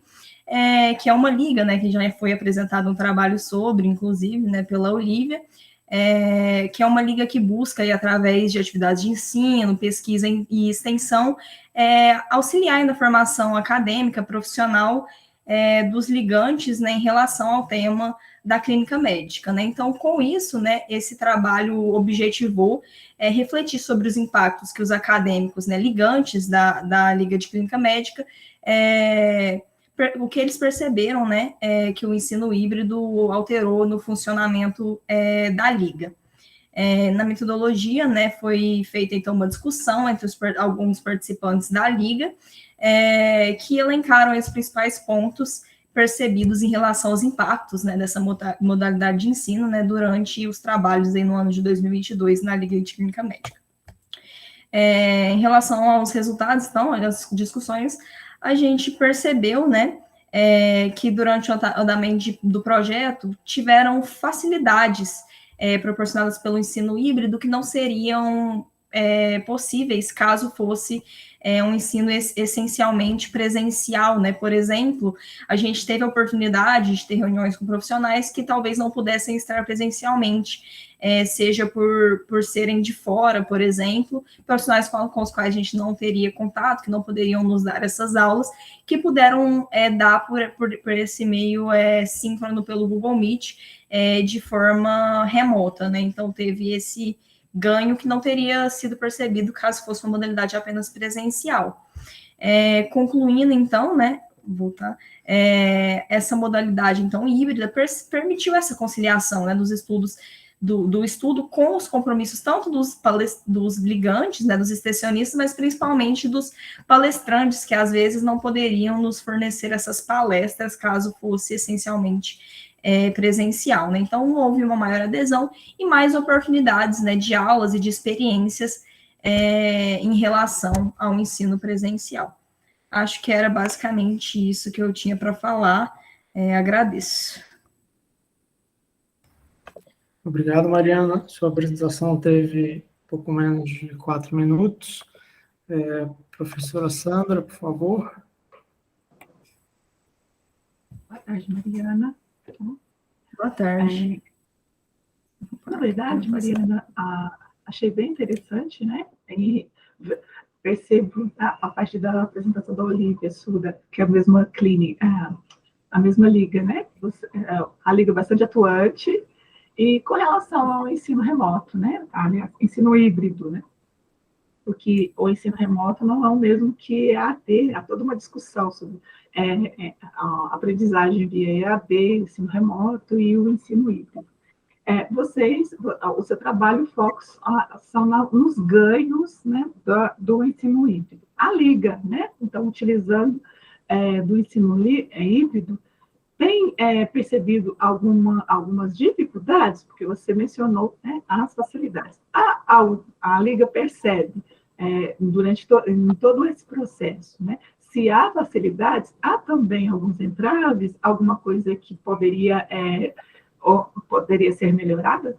que é uma liga, né, que já foi apresentado um trabalho sobre, inclusive, né, pela Olivia, que é uma liga que busca, aí, através de atividades de ensino, pesquisa e extensão, auxiliar na formação acadêmica, profissional dos ligantes, né, em relação ao tema da clínica médica, né? Então, com isso, né, esse trabalho objetivou refletir sobre os impactos que os acadêmicos, né, ligantes da Liga de Clínica Médica, o que eles perceberam, né, que o ensino híbrido alterou no funcionamento da Liga. Na metodologia, né, foi feita, então, uma discussão entre alguns participantes da Liga, que elencaram os principais pontos percebidos em relação aos impactos, né, dessa modalidade de ensino, né, durante os trabalhos aí no ano de 2022 na Liga de Clínica Médica. Em relação aos resultados, então, as discussões, a gente percebeu, né, que durante o andamento do projeto tiveram facilidades proporcionadas pelo ensino híbrido que não seriam possíveis caso fosse um ensino essencialmente presencial, né? Por exemplo, a gente teve a oportunidade de ter reuniões com profissionais que talvez não pudessem estar presencialmente, seja por serem de fora, por exemplo, profissionais com os quais a gente não teria contato, que não poderiam nos dar essas aulas, que puderam dar por esse meio síncrono pelo Google Meet, de forma remota, né? Então, teve esse ganho que não teria sido percebido caso fosse uma modalidade apenas presencial. Concluindo, então, né, essa modalidade, então, híbrida, permitiu essa conciliação, né, dos estudos, do estudo com os compromissos, tanto dos ligantes, né, dos extensionistas, mas principalmente dos palestrantes, que às vezes não poderiam nos fornecer essas palestras, caso fosse essencialmente presencial, né? Então, houve uma maior adesão e mais oportunidades, né, de aulas e de experiências em relação ao ensino presencial. Acho que era basicamente isso que eu tinha para falar. Agradeço.
Obrigado, Mariana. Sua apresentação teve pouco menos de 4 minutos. Professora Sandra, por favor.
Boa tarde, Mariana.
Boa tarde.
Na verdade, Mariana, achei bem interessante, né? E percebo a partir da apresentação da Olivia Suda, que é a mesma clínica, a mesma liga, né? A liga bastante atuante, e com relação ao ensino remoto, né? Aliás, ensino híbrido, né? Porque o ensino remoto não é o mesmo que EAD, há toda uma discussão sobre a aprendizagem via EAD, ensino remoto e o ensino híbrido. O seu trabalho e foco são nos ganhos, né, do ensino híbrido. A Liga, né, então, utilizando do ensino híbrido, tem percebido algumas dificuldades, porque você mencionou, né, as facilidades. A Liga percebe, durante em todo esse processo, né, se há facilidades, há também alguns entraves, alguma coisa que poderia ser melhorada?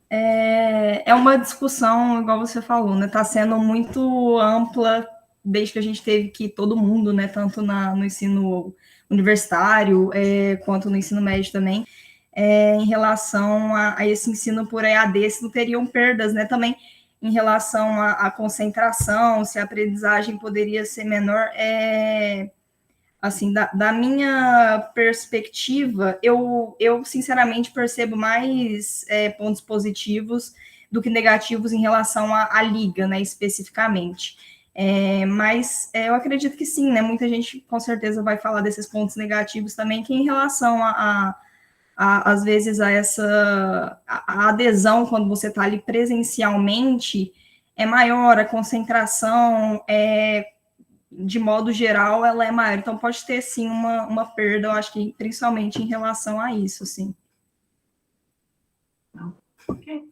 É uma discussão, igual você falou, né? Está sendo muito ampla desde que a gente teve que todo mundo, né? Tanto no ensino universitário quanto no ensino médio também, em relação a esse ensino por EAD, se não teriam perdas, né, também em relação à concentração, se a aprendizagem poderia ser menor, assim, da minha perspectiva, eu sinceramente percebo mais pontos positivos do que negativos em relação à liga, né, especificamente. Mas eu acredito que sim, né, muita gente com certeza vai falar desses pontos negativos também, que em relação às vezes a essa a adesão quando você está ali presencialmente é maior, a concentração de modo geral, ela é maior. Então, pode ter, sim, uma perda, eu acho que principalmente em relação a isso, sim.
Ok.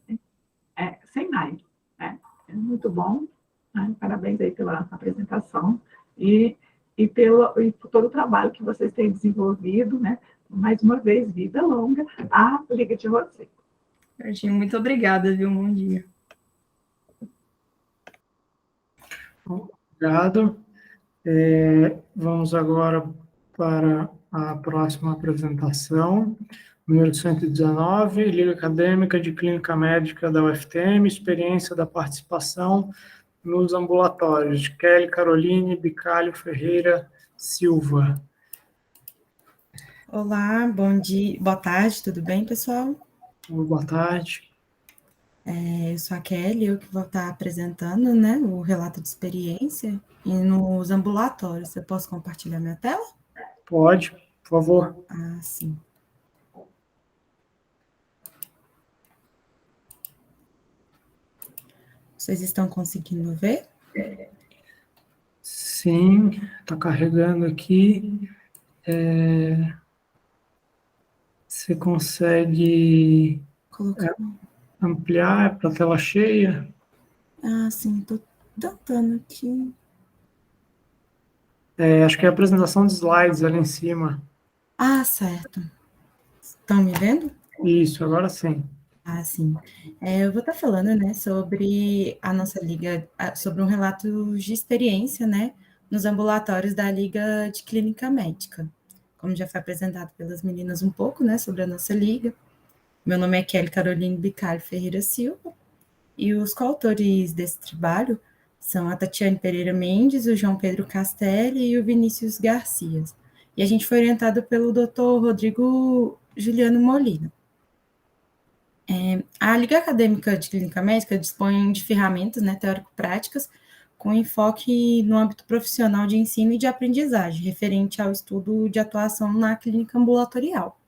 Sem mais. É muito bom. Né? Parabéns aí pela apresentação e por todo o trabalho que vocês têm desenvolvido, né? Mais uma vez, vida longa à Liga de Você.
Muito obrigada, viu? Bom dia.
Obrigado. Vamos agora para a próxima apresentação, número 119, Liga Acadêmica de Clínica Médica da UFTM, experiência da participação nos ambulatórios, de Kelly Caroline Bicalho Ferreira Silva.
Olá, bom dia, boa tarde, tudo bem, pessoal?
Boa tarde.
Eu sou a Kelly, eu que vou estar apresentando, né, o relato de experiência e nos ambulatórios. Eu posso compartilhar minha tela?
Pode, por favor.
Ah, sim. Vocês estão conseguindo ver?
Sim, está carregando aqui. Você consegue ampliar para a tela cheia?
Ah, sim, estou tentando aqui.
Acho que é a apresentação de slides ali em cima.
Ah, certo. Estão me vendo?
Isso, agora sim.
Ah, sim. Eu vou estar falando, né, sobre a nossa liga, sobre um relato de experiência, né, nos ambulatórios da Liga de Clínica Médica. Como já foi apresentado pelas meninas um pouco, né, sobre a nossa liga. Meu nome é Kelly Caroline Bicalho Ferreira Silva, e os coautores desse trabalho são a Tatiane Pereira Mendes, o João Pedro Castelli e o Vinícius Garcia. E a gente foi orientado pelo Dr. Rodrigo Juliano Molina. A Liga Acadêmica de Clínica Médica dispõe de ferramentas, né, teórico-práticas com enfoque no âmbito profissional de ensino e de aprendizagem, referente ao estudo de atuação na clínica ambulatorial.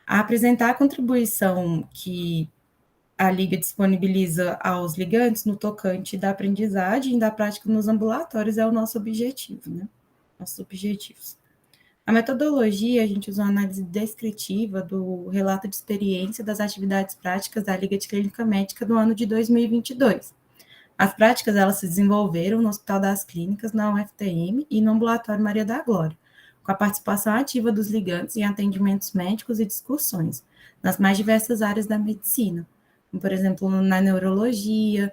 A apresentar a contribuição que a Liga disponibiliza aos ligantes no tocante da aprendizagem e da prática nos ambulatórios é o nosso objetivo, né? Nossos objetivos. A metodologia, a gente usa uma análise descritiva do relato de experiência das atividades práticas da Liga de Clínica Médica do ano de 2022. As práticas, elas se desenvolveram no Hospital das Clínicas, na UFTM e no Ambulatório Maria da Glória, com a participação ativa dos ligantes em atendimentos médicos e discussões, nas mais diversas áreas da medicina, como, por exemplo, na neurologia,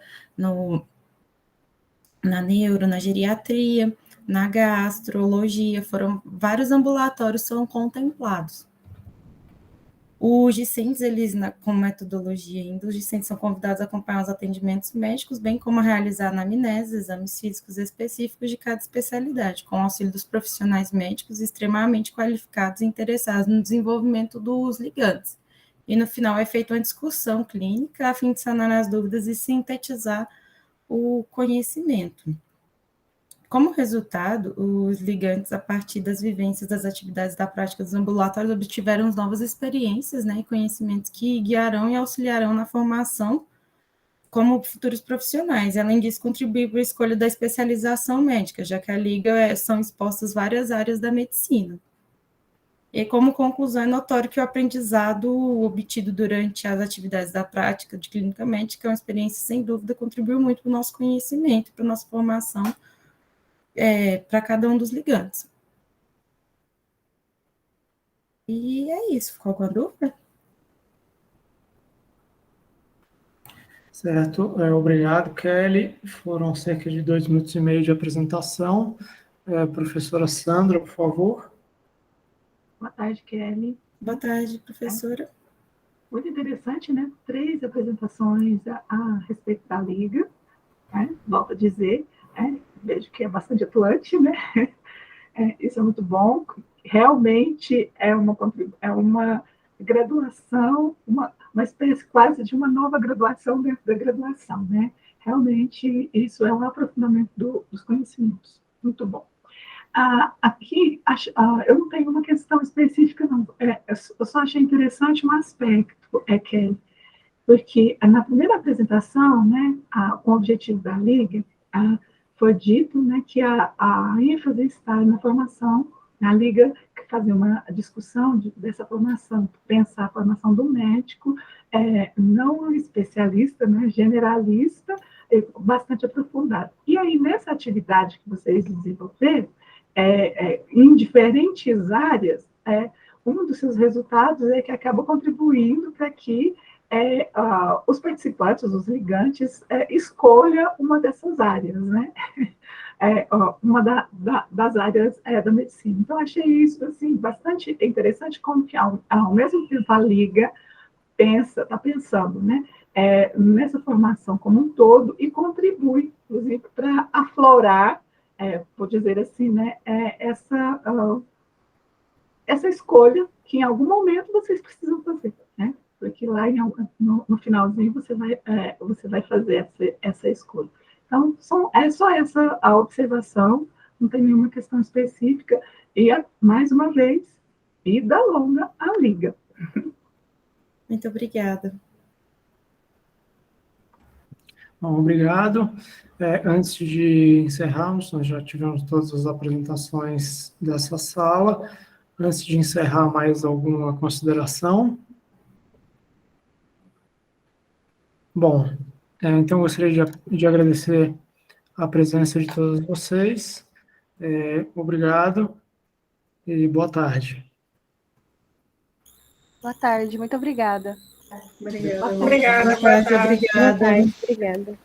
na neuro, na geriatria, na gastrologia, foram vários ambulatórios são contemplados. Os discentes, eles, com metodologia ainda, os discentes são convidados a acompanhar os atendimentos médicos, bem como a realizar anamnese, exames físicos específicos de cada especialidade, com o auxílio dos profissionais médicos extremamente qualificados e interessados no desenvolvimento dos ligantes. E no final é feita uma discussão clínica a fim de sanar as dúvidas e sintetizar o conhecimento. Como resultado, os ligantes, a partir das vivências das atividades da prática dos ambulatórios, obtiveram novas experiências, né, e conhecimentos que guiarão e auxiliarão na formação como futuros profissionais. Além disso, contribuir para a escolha da especialização médica, já que a Liga são expostas várias áreas da medicina. E como conclusão, é notório que o aprendizado obtido durante as atividades da prática de clínica médica é uma experiência, sem dúvida, contribuiu muito para o nosso conhecimento, para a nossa formação, para cada um dos ligantes. E é isso. Ficou alguma dúvida?
Certo. Obrigado, Kelly. Foram cerca de 2 minutos e meio de apresentação. Professora Sandra, por favor.
Boa tarde, Kelly.
Boa tarde, professora.
Muito interessante, né? 3 apresentações a respeito da Liga, né? Volto a dizer, vejo que é bastante atuante, né? Isso é muito bom. Realmente é uma graduação, uma espécie quase de uma nova graduação dentro da graduação, né? Realmente isso é um aprofundamento dos conhecimentos. Muito bom. Aqui, eu não tenho uma questão específica, não. Eu só achei interessante um aspecto, Kelly, porque na primeira apresentação, né, com o objetivo da Liga, foi dito, né, que a ênfase está na formação, na Liga fazer uma discussão dessa formação, pensar a formação do médico, não especialista, né, generalista, bastante aprofundado. E aí, nessa atividade que vocês desenvolveram, em diferentes áreas, um dos seus resultados é que acaba contribuindo para que os participantes, os ligantes, escolham uma dessas áreas, né? Uma das áreas da medicina. Então, achei isso assim, bastante interessante, como que, ao mesmo tempo, a Liga está pensando, né, nessa formação como um todo e contribui, inclusive, para aflorar, por dizer assim, né, essa escolha que em algum momento vocês precisam fazer, né? Porque lá no finalzinho você vai fazer essa escolha. Então, é só essa a observação, não tem nenhuma questão específica, e, mais uma vez, vida longa à Liga.
Muito obrigada.
Bom, obrigado. Antes de encerrarmos, nós já tivemos todas as apresentações dessa sala. Antes de encerrar, mais alguma consideração? Bom, então gostaria de agradecer a presença de todos vocês. Obrigado e boa tarde.
Boa tarde, muito obrigada.
Obrigada.
Boa tarde, obrigada.
Obrigada.